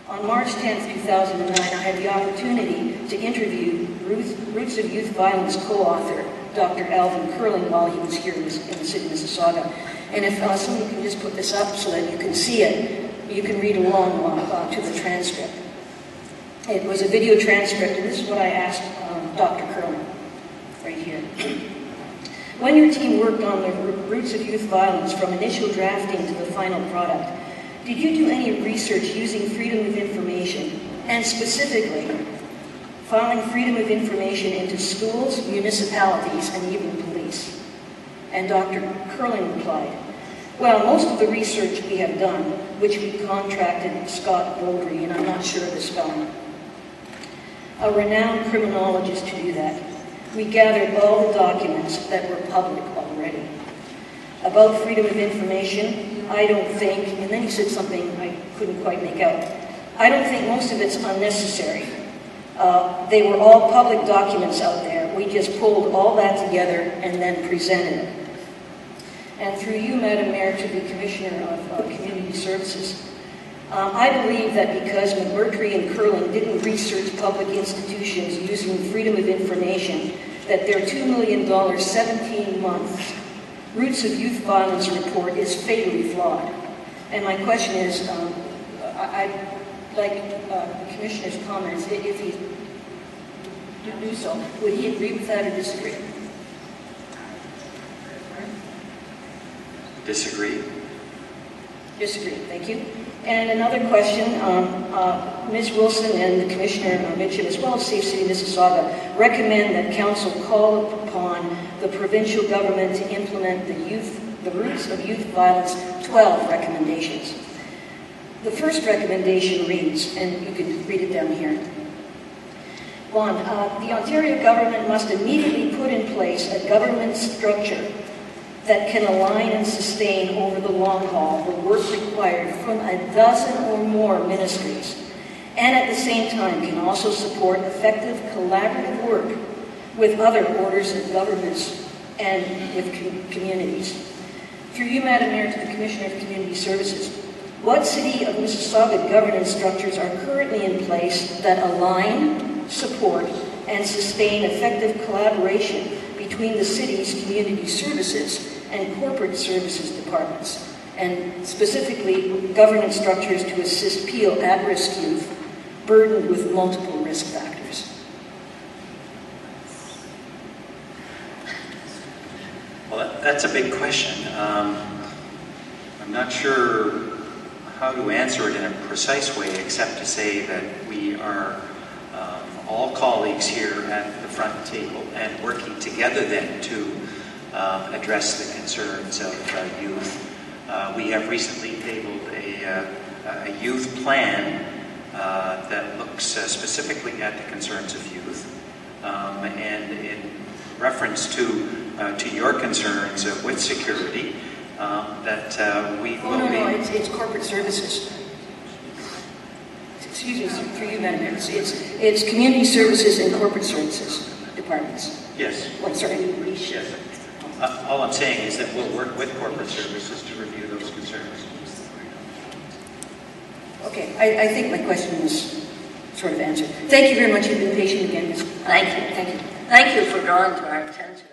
On March 10, 2009, I had the opportunity to interview Roots of Youth Violence co-author Dr. Alvin Curling while he was here in the City of Mississauga. And if someone can just put this up so that you can see it, you can read along to the transcript. It was a video transcript, and this is what I asked Dr. Curling, right here. When your team worked on the Roots of Youth Violence from initial drafting to the final product, did you do any research using freedom of information, and specifically filing freedom of information into schools, municipalities, and even police? And Dr. Curling replied, well, most of the research we have done, which we contracted Scott Beaudry, and I'm not sure of the spelling, a renowned criminologist to do that. We gathered all the documents that were public already. About freedom of information, I don't think, and then he said something I couldn't quite make out, I don't think most of it's unnecessary. They were all public documents out there. We just pulled all that together and then presented it. And through you, Madam Mayor, to the Commissioner of Community Services, I believe that because McMurtry and Curling didn't research public institutions using freedom of information, that their $2 million, 17 months Roots of Youth Violence report is fatally flawed. And my question is, I'd like the Commissioner's comments, if he do so, would he agree with that or disagree? Disagree. Disagree, thank you. And another question, Ms. Wilson and the Commissioner Mitchell, as well as Safe City Mississauga, recommend that Council call upon the provincial government to implement the Roots of Youth Violence 12 recommendations. The first recommendation reads, and you can read it down here. 1, the Ontario government must immediately put in place a government structure that can align and sustain over the long haul the work required from a dozen or more ministries, and at the same time can also support effective collaborative work with other orders of governments and with communities. Through you, Madam Mayor, to the Commissioner of Community Services, what City of Mississauga governance structures are currently in place that align, support, and sustain effective collaboration between the city's community services and corporate services departments, and specifically governance structures to assist Peel at-risk youth burdened with multiple risk factors? Well, that's a big question. I'm not sure how to answer it in a precise way, except to say that we are all colleagues here at the front table and working together then to address the concerns of youth. We have recently tabled a youth plan that looks specifically at the concerns of youth, and in reference to your concerns with security, that we will No, it's corporate services. Excuse me, through you, Madam Mayor. It's community services and corporate services departments. Yes. What, sorry? Yes. All I'm saying is that we'll work with corporate services to review those concerns. Okay, I think my question was sort of answered. Thank you very much. You've been patient again. Thank you. Thank you. Thank you for drawing to our attention